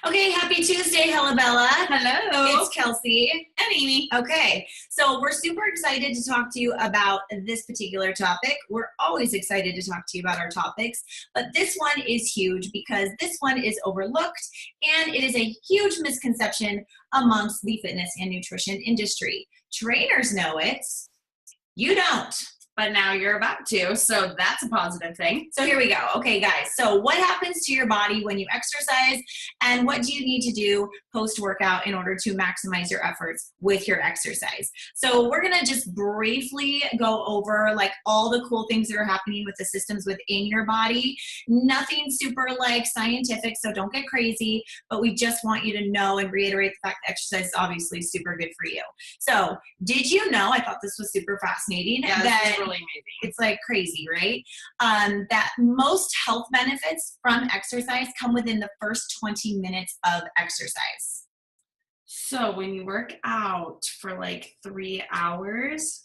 Okay, happy Tuesday, Hella Bella. Hello. It's Kelsey. And Amy. Okay, so we're super excited to talk to you about this particular topic. We're always excited to talk to you about our topics, but this one is huge because this one is overlooked and it is a huge misconception amongst the fitness and nutrition industry. Trainers know it, you don't. But now you're about to, so that's a positive thing. So here we go. Okay, guys. So what happens to your body when you exercise, and what do you need to do post-workout in order to maximize your efforts with your exercise? So we're going to just briefly go over like all the cool things that are happening with the systems within your body. Nothing super like scientific, so don't get crazy, but we just want you to know and reiterate the fact that exercise is obviously super good for you. So did you know, I thought this was super fascinating, Yeah, that really amazing. it's like crazy, right? That most health benefits from exercise come within the first 20 minutes of exercise. So when you work out for like 3 hours,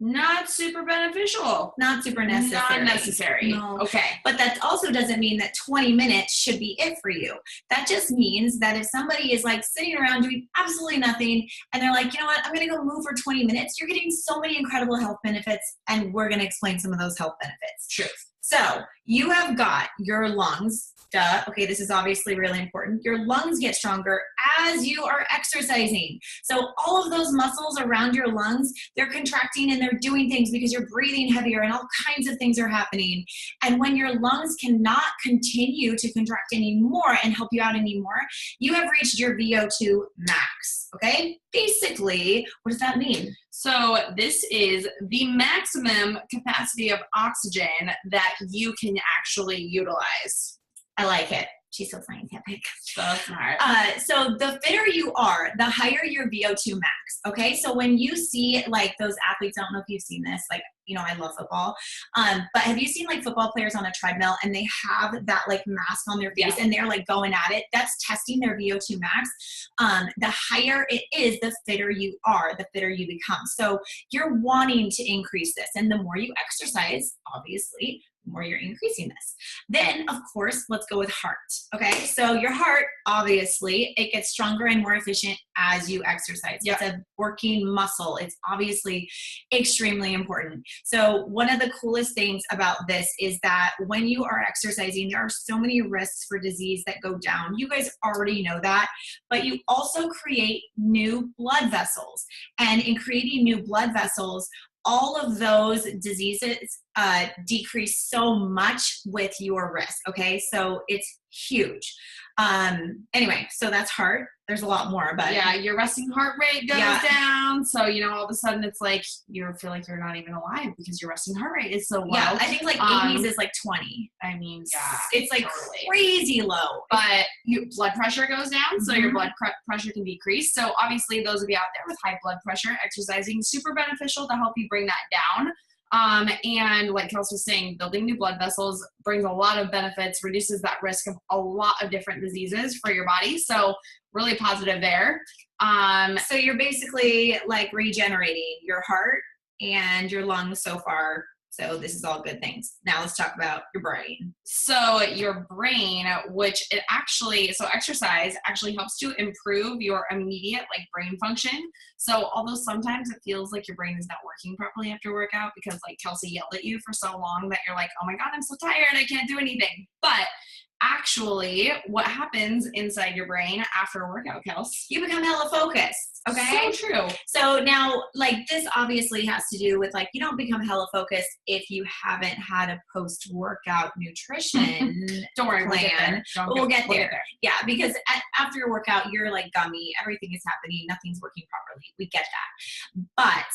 not super beneficial. Not super necessary. Not necessary. No. Okay. But that also doesn't mean that 20 minutes should be it for you. That just means that if somebody is like sitting around doing absolutely nothing and they're like, you know what, I'm going to go move for 20 minutes, you're getting so many incredible health benefits, and we're going to explain some of those health benefits. True. So you have got your lungs. Duh. Okay, this is obviously really important. Your lungs get stronger as you are exercising. So all of those muscles around your lungs, they're contracting and they're doing things because you're breathing heavier and all kinds of things are happening. And when your lungs cannot continue to contract anymore and help you out anymore, you have reached your VO2 max. Okay? Basically, what does that mean? So this is the maximum capacity of oxygen that you can actually utilize. I like it. She's so scientific. So smart. So the fitter you are, the higher your VO2 max. Okay. So when you see like those athletes, I don't know if you've seen this, like, you know, I love football. But have you seen like football players on a treadmill and they have that like mask on their face and they're like going at it? That's testing their VO2 max. The higher it is, the fitter you are, the fitter you become. So you're wanting to increase this. And the more you exercise, obviously, the more you're increasing this. Then, of course, let's go with heart. Okay, so your heart, obviously, it gets stronger and more efficient as you exercise. It's a working muscle. It's obviously extremely important. So one of the coolest things about this is that when you are exercising, there are so many risks for disease that go down. You guys already know that, but you also create new blood vessels. And in creating new blood vessels, all of those diseases decrease so much with your risk, okay? So it's huge. Anyway, so that's heart. There's a lot more, but yeah, your resting heart rate goes down. So, you know, all of a sudden it's like you feel like you're not even alive because your resting heart rate is so low. Yeah, I think like Amy's is like 20. I mean, yeah. It's like crazy low. But your blood pressure goes down, so your blood pressure can decrease. So obviously those of you out there with high blood pressure, exercising super beneficial to help you bring that down. And like Kelsey was saying, building new blood vessels brings a lot of benefits, reduces that risk of a lot of different diseases for your body. So really positive there. So you're basically like regenerating your heart and your lungs so far. So this is all good things. Now let's talk about your brain. So your brain, so exercise actually helps to improve your immediate like brain function. So although sometimes it feels like your brain is not working properly after workout because like Kelsey yelled at you for so long that you're like, oh my God, I'm so tired, I can't do anything. But actually what happens inside your brain after a workout, Kels? You become hella focused. Okay. So true. So now, like, this obviously has to do with, like, you don't become hella focused if you haven't had a post-workout nutrition Don't worry, plan. We'll get there. Yeah, because after your workout, you're, like, gummy. Everything is happening. Nothing's working properly. We get that. But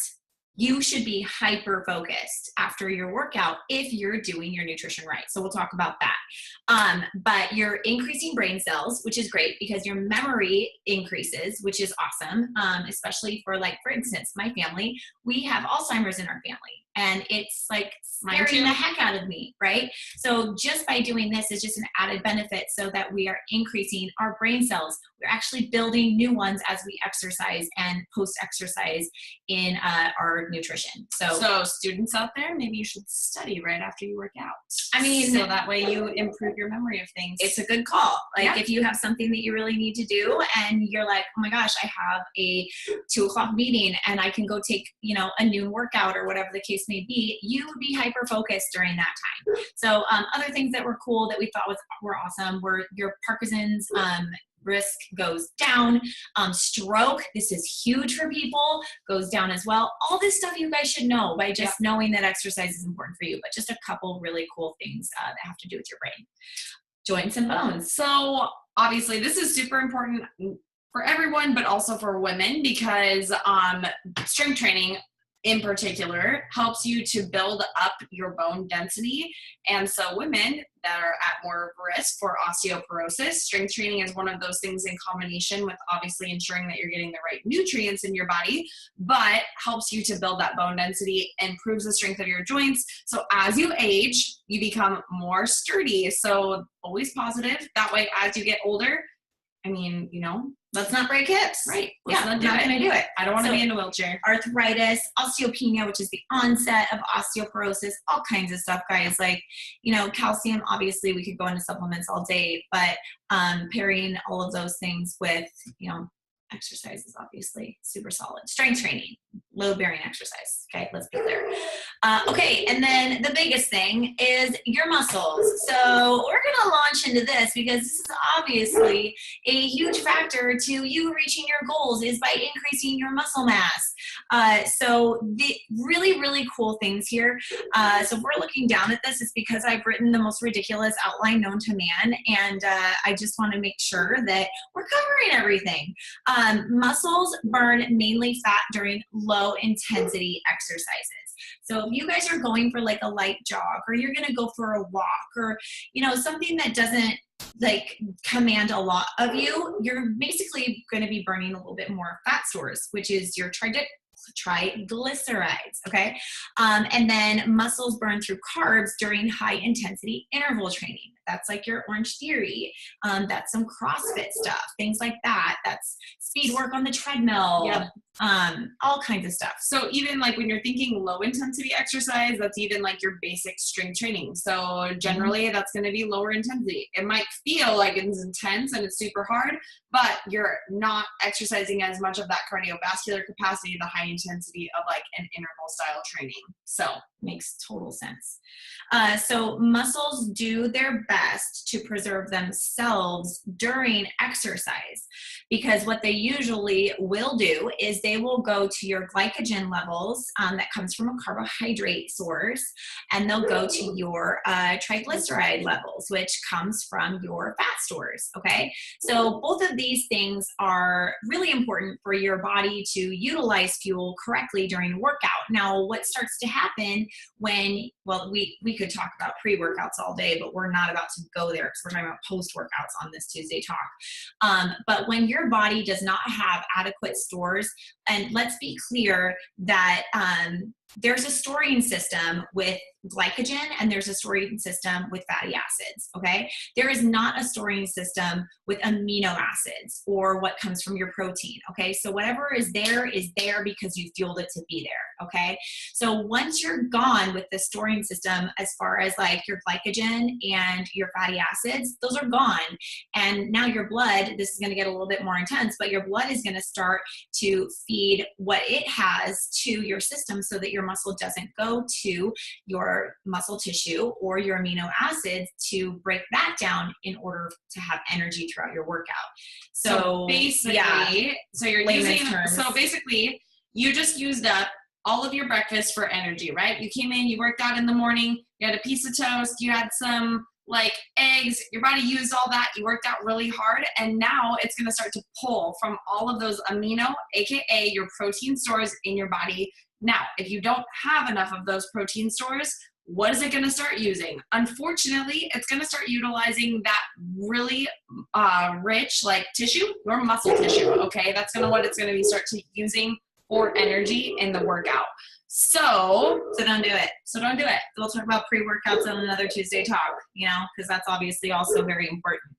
you should be hyper focused after your workout if you're doing your nutrition right. So we'll talk about that. But you're increasing brain cells, which is great because your memory increases, which is awesome. Especially for like, for instance, my family, we have Alzheimer's in our family. And it's like scaring the heck out of me, right? So just by doing this is just an added benefit so that we are increasing our brain cells. We're actually building new ones as we exercise and post-exercise in our for nutrition. So students out there, maybe you should study right after you work out. I mean, so that way you improve your memory of things. It's a good call. Like Yeah. if you have something that you really need to do and you're like, oh my gosh, I have a 2:00 meeting and I can go take, you know, a noon workout or whatever the case may be, you would be hyper focused during that time. So other things that were cool that we thought were awesome were your Parkinson's risk goes down. Stroke, this is huge for people, goes down as well. All this stuff you guys should know by just knowing that exercise is important for you, but just a couple really cool things that have to do with your brain. Joints and bones. So obviously this is super important for everyone, but also for women, because strength training in particular helps you to build up your bone density. And so women that are at more risk for osteoporosis, strength training is one of those things in combination with obviously ensuring that you're getting the right nutrients in your body, but helps you to build that bone density, improves the strength of your joints. So as you age, you become more sturdy. So always positive. That way, as you get older, I mean, you know, let's not break hips. Right. Let's not gonna do it. I don't want to be in a wheelchair. Arthritis, osteopenia, which is the onset of osteoporosis, all kinds of stuff, guys. Like, you know, calcium, obviously we could go into supplements all day, but pairing all of those things with, you know, exercise is obviously super solid. Strength training, load-bearing exercise. Okay, let's be clear. Okay, and then the biggest thing is your muscles. So we're gonna launch into this because this is obviously a huge factor to you reaching your goals is by increasing your muscle mass. So the really, really cool things here. So if we're looking down at this, it's because I've written the most ridiculous outline known to man, and I just want to make sure that we're covering everything. Muscles burn mainly fat during low intensity exercises. So if you guys are going for like a light jog, or you're going to go for a walk, or, you know, something that doesn't like command a lot of you, you're basically going to be burning a little bit more fat stores, which is your triglycerides, okay? And then muscles burn through carbs during high intensity interval training. That's like your Orange Theory. That's some CrossFit stuff, things like that. That's speed work on the treadmill. Yep. All kinds of stuff. So even like when you're thinking low intensity exercise, that's even like your basic strength training. So generally that's going to be lower intensity. It might feel like it's intense and it's super hard, but you're not exercising as much of that cardiovascular capacity, the high intensity of like an interval style training. So makes total sense. So muscles do their best to preserve themselves during exercise, because what they usually will do is they will go to your glycogen levels that comes from a carbohydrate source, and they'll go to your triglyceride levels, which comes from your fat stores, okay? So both of these things are really important for your body to utilize fuel correctly during a workout. Now, what starts to happen when, well, we could talk about pre-workouts all day, but we're not about to go there because we're talking about post-workouts on this Tuesday talk. But when your body does not have adequate stores, and let's be clear that there's a storing system with glycogen and there's a storing system with fatty acids, okay? There is not a storing system with amino acids or what comes from your protein, okay? So whatever is there because you fueled it to be there, okay? So once you're gone with the storing system, as far as like your glycogen and your fatty acids, those are gone. And now your blood, this is gonna get a little bit more intense, but your blood is gonna start to feed what it has to your system so that your muscle doesn't go to your muscle tissue or your amino acids to break that down in order to have energy throughout your workout. So basically, yeah, so you're using, so basically you just used up all of your breakfast for energy, right? You came in, you worked out in the morning, you had a piece of toast, you had some like eggs, your body used all that, you worked out really hard, and now it's gonna start to pull from all of those amino, AKA your protein stores in your body. Now, if you don't have enough of those protein stores, what is it going to start using? Unfortunately, it's going to start utilizing that really rich like tissue, your muscle tissue, okay? That's what it's going to be using for energy in the workout. So don't do it. So don't do it. We'll talk about pre-workouts on another Tuesday talk, you know, because that's obviously also very important.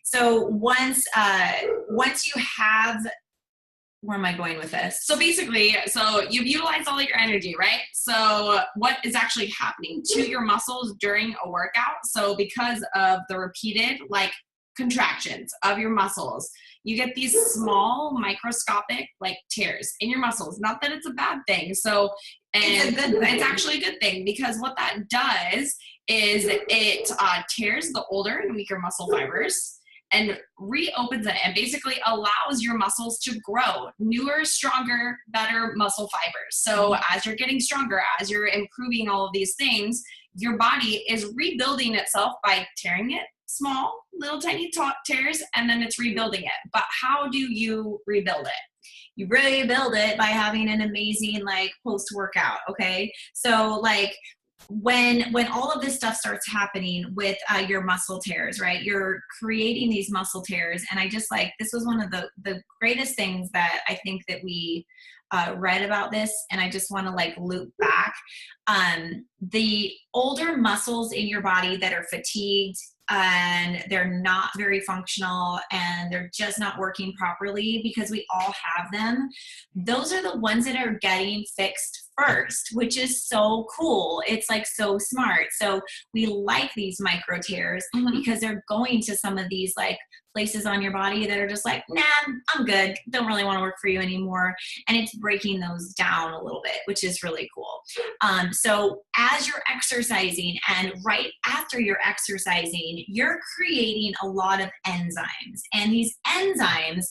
So once you have where am I going with this? So basically, so you've utilized all of your energy, right? So what is actually happening to your muscles during a workout? So because of the repeated like contractions of your muscles, you get these small microscopic like tears in your muscles. Not that it's a bad thing. So, and it's actually a good thing, because what that does is it tears the older and weaker muscle fibers and reopens it and basically allows your muscles to grow newer, stronger, better muscle fibers. So as you're getting stronger, as you're improving all of these things, your body is rebuilding itself by tearing it small, little tiny tears, and then it's rebuilding it. But how do you rebuild it? You rebuild it by having an amazing like post-workout, okay? So like when all of this stuff starts happening with your muscle tears, right? You're creating these muscle tears. And I just like, this was one of the greatest things that I think that we read about this. And I just want to like loop back. The older muscles in your body that are fatigued and they're not very functional and they're just not working properly, because we all have them, those are the ones that are getting fixed first, which is so cool. It's like so smart. So we like these micro tears because they're going to some of these like places on your body that are just like, nah, I'm good. Don't really want to work for you anymore. And it's breaking those down a little bit, which is really cool. So as you're exercising and right after you're exercising, you're creating a lot of enzymes. And these enzymes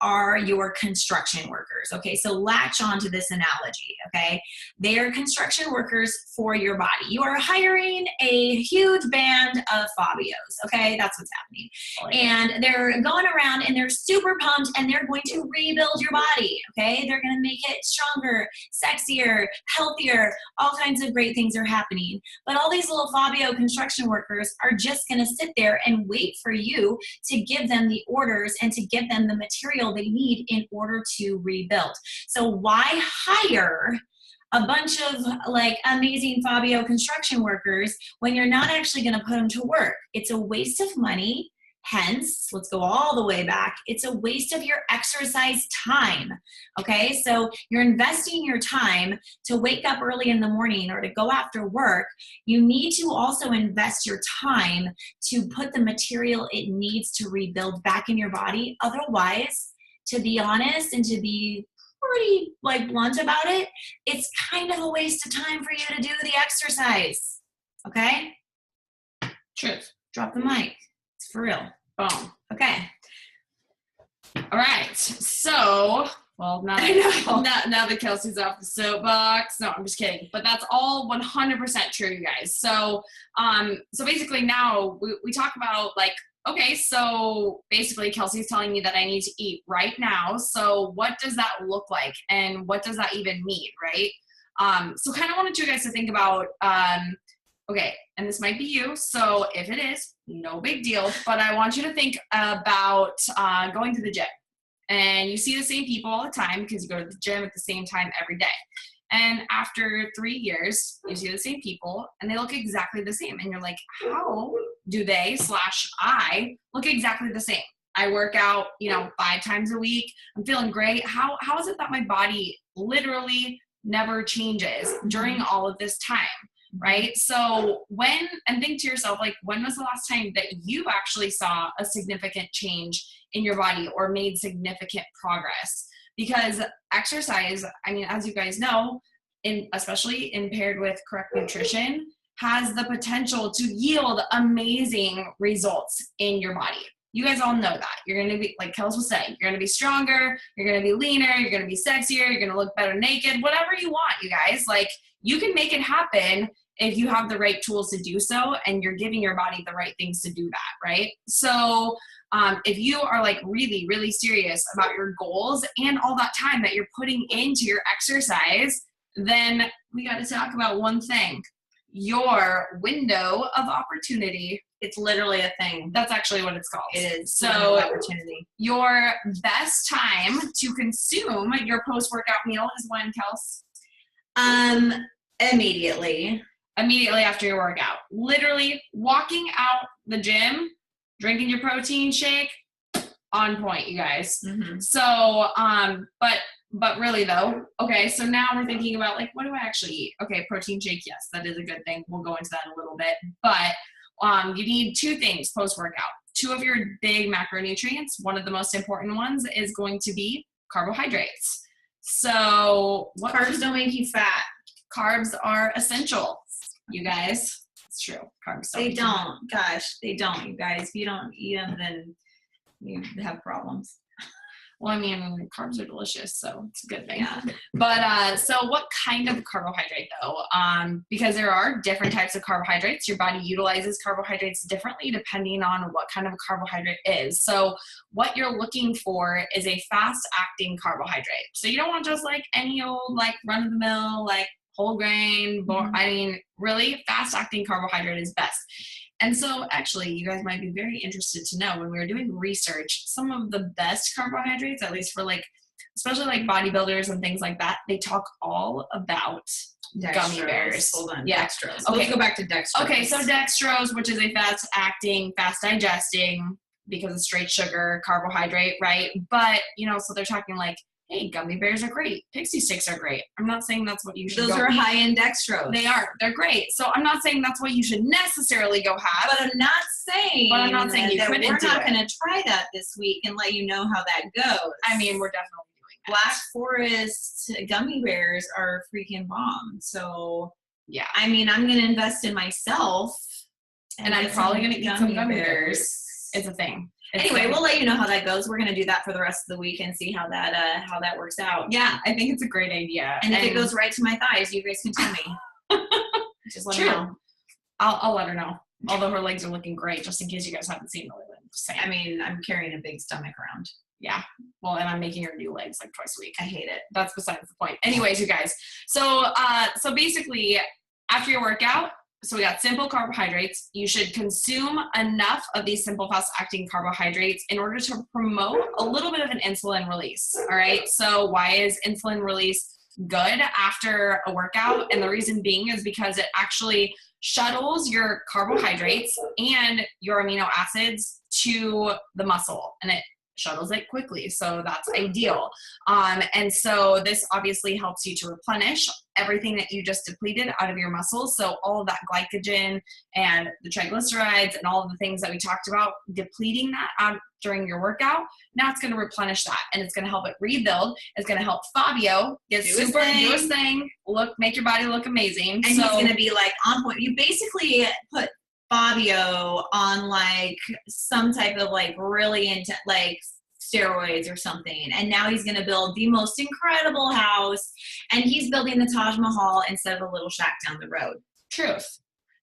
are your construction workers. Okay, so latch on to this analogy, okay? They are construction workers for your body. You are hiring a huge band of Fabios, okay? That's what's happening. And they're going around and they're super pumped and they're going to rebuild your body, okay? They're gonna make it stronger, sexier, healthier, all kinds of great things are happening. But all these little Fabio construction workers are just gonna sit there and wait for you to give them the orders and to give them the material they need in order to rebuild. So why hire a bunch of like amazing Fabio construction workers when you're not actually going to put them to work? It's a waste of money. Hence, let's go all the way back. It's a waste of your exercise time. Okay, so you're investing your time to wake up early in the morning or to go after work. You need to also invest your time to put the material it needs to rebuild back in your body. Otherwise, to be honest and to be pretty like blunt about it, it's kind of a waste of time for you to do the exercise. Okay? Truth. Drop the mic. It's for real. Boom. Okay. All right. So, well, now that Kelsey's off the soapbox. No, I'm just kidding. But that's all 100% true, you guys. So, so basically now we talk about like, okay, so basically Kelsey's telling me that I need to eat right now. So what does that look like? And what does that even mean, right? So kind of wanted you guys to think about, okay, and this might be you. So if it is, no big deal. But I want you to think about going to the gym. And you see the same people all the time because you go to the gym at the same time every day. And after 3 years, you see the same people and they look exactly the same. And you're like, how do they / I look exactly the same? I work out, 5 times a week. I'm feeling great. How is it that my body literally never changes during all of this time? Right? So think to yourself, like, when was the last time that you actually saw a significant change in your body or made significant progress? Because exercise, I mean, as you guys know, especially paired with correct nutrition, has the potential to yield amazing results in your body. You guys all know that. You're going to be, like Kels was saying, you're going to be stronger, you're going to be leaner, you're going to be sexier, you're going to look better naked, whatever you want, you guys. Like, you can make it happen if you have the right tools to do so and you're giving your body the right things to do that, right? So if you are like really, really serious about your goals and all that time that you're putting into your exercise, then we got to talk about one thing: your window of opportunity. It's literally a thing. That's actually what it's called. It is. So opportunity. Your best time to consume your post-workout meal is when, Kels? Immediately. Immediately after your workout. Literally walking out the gym, drinking your protein shake, On point, you guys. Mm-hmm. So, but really though, okay, so now we're thinking about like, what do I actually eat? Okay, protein shake, yes, that is a good thing. We'll go into that in a little bit. But you need 2 things post-workout. 2 of your big macronutrients. One of the most important ones is going to be carbohydrates. So what Carbs don't make you fat. Carbs are essential, you guys. It's true. Carbs don't. They don't. Gosh, they don't, you guys. If you don't eat them, then you have problems. Well, I mean, carbs are delicious, so it's a good thing. Yeah. But so what kind of carbohydrate though? Because there are different types of carbohydrates. Your body utilizes carbohydrates differently depending on what kind of a carbohydrate is. So what you're looking for is a fast-acting carbohydrate. So you don't want just like any old like run-of-the-mill like whole grain. I mean, really fast-acting carbohydrate is best. And so actually, you guys might be very interested to know when we were doing research, some of the best carbohydrates, at least for like, especially like bodybuilders and things like that, they talk all about gummy bears. Hold on. Yeah. Dextrose. Okay. Let's go back to dextrose. Okay, so dextrose, which is a fast-acting, fast-digesting, because it's straight sugar, carbohydrate, right? But, you know, so they're talking like, hey, gummy bears are great. Pixie sticks are great. I'm not saying that's what you should Those go are eat. high in dextrose. They are. They're great. So I'm not saying that's what you should necessarily go have. But I'm not saying you that couldn't we're do not it. going to try that this week and let you know how that goes. I mean, we're definitely doing that. Black Forest gummy bears are freaking bomb. So, Yeah. I mean, I'm going to invest in myself. And I'm get probably some going to eat some gummy bears. It's a thing. Anyway, we'll let you know how that goes. We're going to do that for the rest of the week and see how that works out. Yeah, I think it's a great idea. And if it goes right to my thighs, you guys can tell me. Just let me True. know. I'll let her know. Although her legs are looking great, just in case you guys haven't seen the legs. Just saying. I mean, I'm carrying a big stomach around. Yeah. Well, and I'm making her do legs like twice a week. I hate it. That's besides the point. Anyways, you guys. So basically, after your workout, so we got simple carbohydrates. You should consume enough of these simple fast-acting carbohydrates in order to promote a little bit of an insulin release. All right. So why is insulin release good after a workout? And the reason being is because it actually shuttles your carbohydrates and your amino acids to the muscle, and it shuttles it quickly. So that's ideal. And so this obviously helps you to replenish everything that you just depleted out of your muscles. So all of that glycogen and the triglycerides and all of the things that we talked about, depleting that out during your workout, now it's going to replenish that, and it's going to help it rebuild. It's going to help Fabio do his thing, make your body look amazing. And he's going to be like on point. You basically put Fabio on like some type of like really intense, like steroids or something, and now he's going to build the most incredible house, and he's building the Taj Mahal instead of a little shack down the road. Truth.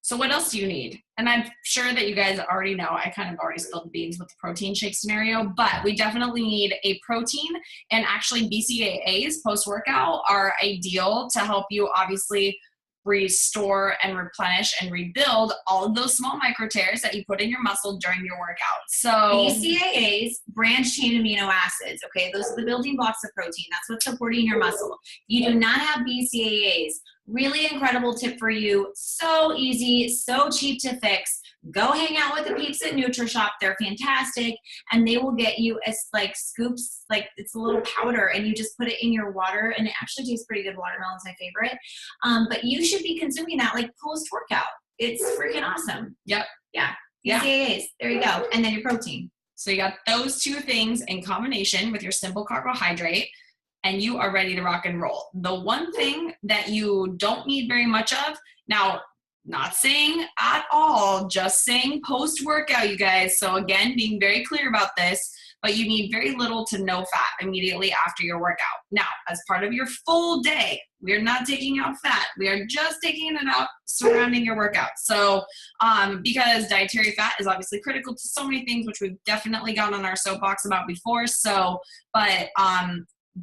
So what else do you need? And I'm sure that you guys already know, I kind of already spilled the beans with the protein shake scenario, but we definitely need a protein, and actually BCAAs post-workout are ideal to help you obviously restore and replenish and rebuild all of those small micro tears that you put in your muscle during your workout. So BCAAs, branched chain amino acids, okay? Those are the building blocks of protein. That's what's supporting your muscle. You do not have BCAAs. Really incredible tip for you. So easy, so cheap to fix. Go hang out with the peeps at NutriShop. They're fantastic, and they will get you as like scoops, like it's a little powder, and you just put it in your water, and it actually tastes pretty good. Watermelon's my favorite. But you should be consuming that like post-workout. It's freaking awesome. Yep. Yeah. Yeah. BCAAs. There you go. And then your protein. So you got those 2 things in combination with your simple carbohydrate, and you are ready to rock and roll. The one thing that you don't need very much of, now, not saying at all, just saying post-workout, you guys. So again, being very clear about this, but you need very little to no fat immediately after your workout. Now, as part of your full day, we're not taking out fat. We are just taking it out surrounding your workout. So because dietary fat is obviously critical to so many things, which we've definitely gone on our soapbox about before. So, but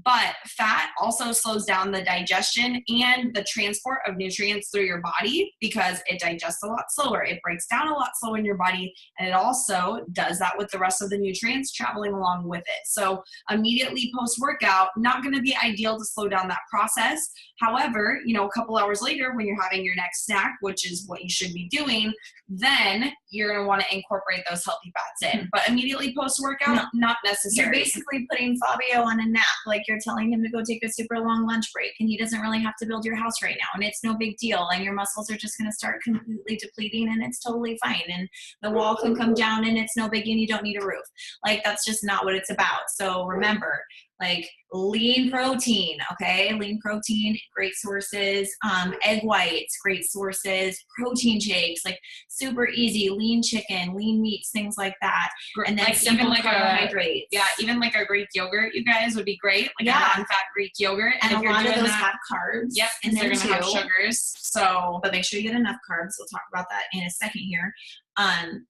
But fat also slows down the digestion and the transport of nutrients through your body because it digests a lot slower. It breaks down a lot slower in your body, and it also does that with the rest of the nutrients traveling along with it. So immediately post-workout, not going to be ideal to slow down that process. However, a couple hours later when you're having your next snack, which is what you should be doing, then you're going to want to incorporate those healthy fats in. But immediately post-workout, not necessary. You're basically putting Fabio on a nap. Like you're telling him to go take a super long lunch break, and he doesn't really have to build your house right now, and it's no big deal, and your muscles are just going to start completely depleting, and it's totally fine, and the wall can come down and it's no biggie, and you don't need a roof. Like that's just not what it's about. So remember, like lean protein, okay? Lean protein, great sources. Egg whites, great sources. Protein shakes, like super easy. Lean chicken, lean meats, things like that. And then like simple even like carbohydrates. even like a Greek yogurt, you guys, would be great. Like a non-fat Greek yogurt. And if a you're lot doing of those that, have carbs. Yep, and they're gonna have sugars. So, but make sure you get enough carbs. We'll talk about that in a second here.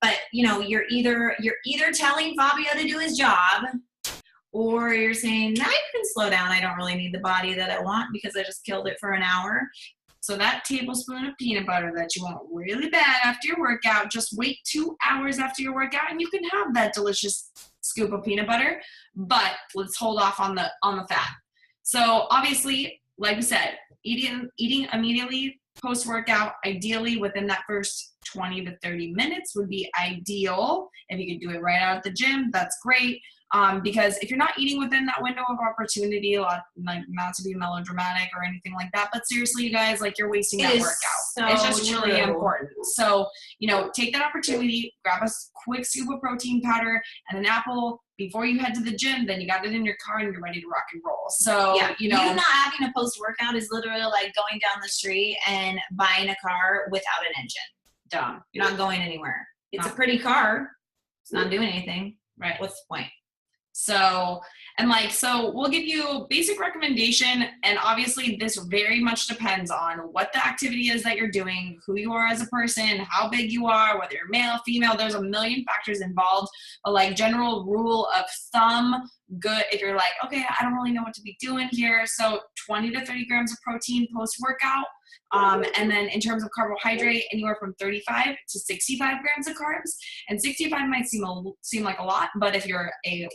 But you're either telling Fabio to do his job, or you're saying, I can slow down. I don't really need the body that I want because I just killed it for an hour. So that tablespoon of peanut butter that you want really bad after your workout, just wait 2 hours after your workout and you can have that delicious scoop of peanut butter. But let's hold off on the fat. So obviously, like we said, eating immediately post-workout, ideally within that first 20 to 30 minutes would be ideal. If you could do it right out at the gym, that's great. Because if you're not eating within that window of opportunity, like not to be melodramatic or anything like that, but seriously, you guys, like you're wasting that workout. So it's just really true. important. So, take that opportunity, grab a quick scoop of protein powder and an apple before you head to the gym, then you got it in your car and you're ready to rock and roll. So, you not having a post-workout is literally like going down the street and buying a car without an engine. Done. You're not going anywhere. It's a pretty car. It's not doing anything. Right. What's the point? So we'll give you basic recommendation, and obviously this very much depends on what the activity is that you're doing, who you are as a person, how big you are, whether you're male, female, there's a million factors involved, but like general rule of thumb, good if you're like, okay, I don't really know what to be doing here. So 20 to 30 grams of protein post-workout. And then in terms of carbohydrate, anywhere from 35 to 65 grams of carbs. And 65 might seem like a lot, but if you're a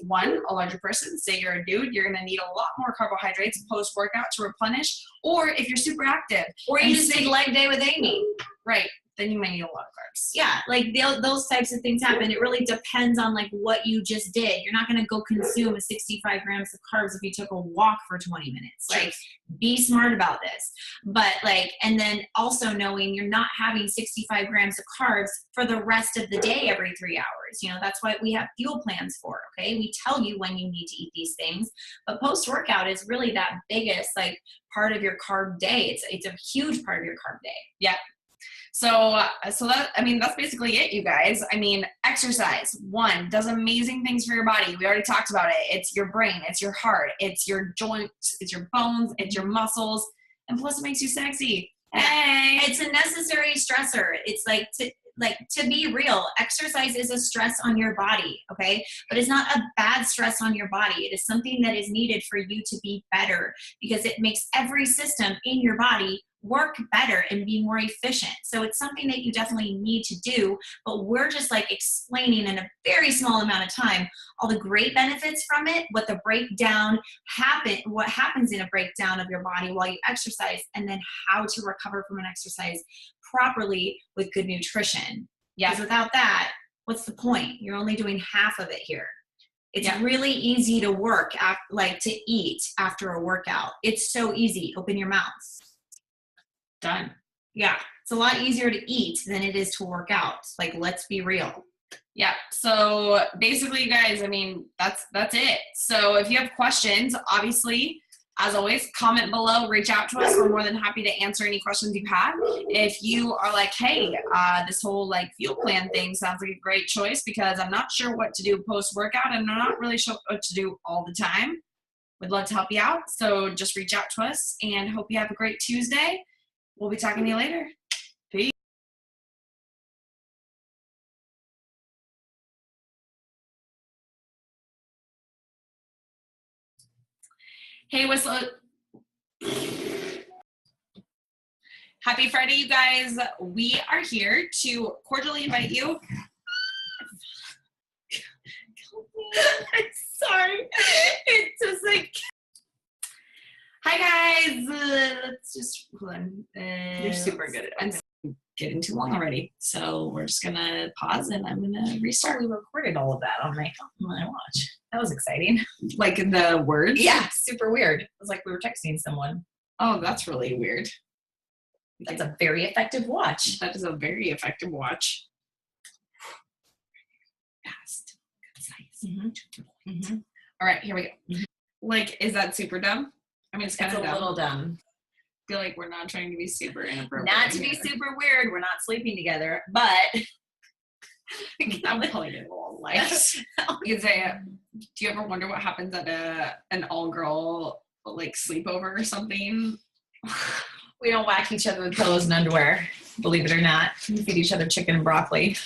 larger person, say you're a dude, you're going to need a lot more carbohydrates post-workout to replenish. Or if you're super active. Or you just did leg day with Amy. Right. Then you might need a lot of carbs. Yeah, like those types of things happen. It really depends on like what you just did. You're not going to go consume 65 grams of carbs if you took a walk for 20 minutes. Like, be smart about this. But and then also knowing you're not having 65 grams of carbs for the rest of the day every 3 hours. That's what we have fuel plans for, okay? We tell you when you need to eat these things, but post-workout is really that biggest part of your carb day. It's a huge part of your carb day. Yeah. So that's basically it, you guys. Exercise, does amazing things for your body. We already talked about it. It's your brain, it's your heart, it's your joints, it's your bones, it's your muscles, and plus it makes you sexy. Hey! It's a necessary stressor. It's to be real, exercise is a stress on your body, okay? But it's not a bad stress on your body. It is something that is needed for you to be better because it makes every system in your body work better and be more efficient. So it's something that you definitely need to do, but we're just explaining in a very small amount of time all the great benefits from it, what happens in a breakdown of your body while you exercise, and then how to recover from an exercise properly with good nutrition. Yeah. Because without that, what's the point? You're only doing half of it here. It's really easy to to eat after a workout. It's so easy. Open your mouth. Done. Yeah. It's a lot easier to eat than it is to work out. Let's be real. Yeah. So basically, you guys, that's it. So if you have questions, obviously, as always, comment below, reach out to us. We're more than happy to answer any questions you have. If you are like, hey, this whole fuel plan thing sounds like a great choice because I'm not sure what to do post-workout and I'm not really sure what to do all the time, we'd love to help you out. So just reach out to us and hope you have a great Tuesday. We'll be talking to you later. Peace. Hey, Whistle. Happy Friday, you guys. We are here to cordially invite you. I'm sorry. It's just like. Hi guys. Let's just hold on. You're super good at it. I'm getting too long already. So we're just gonna pause and I'm gonna restart. We recorded all of that on my watch. That was exciting. Like the words? Yeah, super weird. It was like we were texting someone. Oh, that's really weird. That's a very effective watch. That is a very effective watch. Fast, concise. Mm-hmm. Mm-hmm. All right, here we go. Mm-hmm. Like, is that super dumb? I mean, it's kind of a little dumb. I feel like we're not trying to be super inappropriate. Not to be super weird. We're not sleeping together, but I'm calling it a little light. Isaiah, do you ever wonder what happens at an all-girl like sleepover or something? We don't whack each other with pillows and underwear. Believe it or not, we feed each other chicken and broccoli.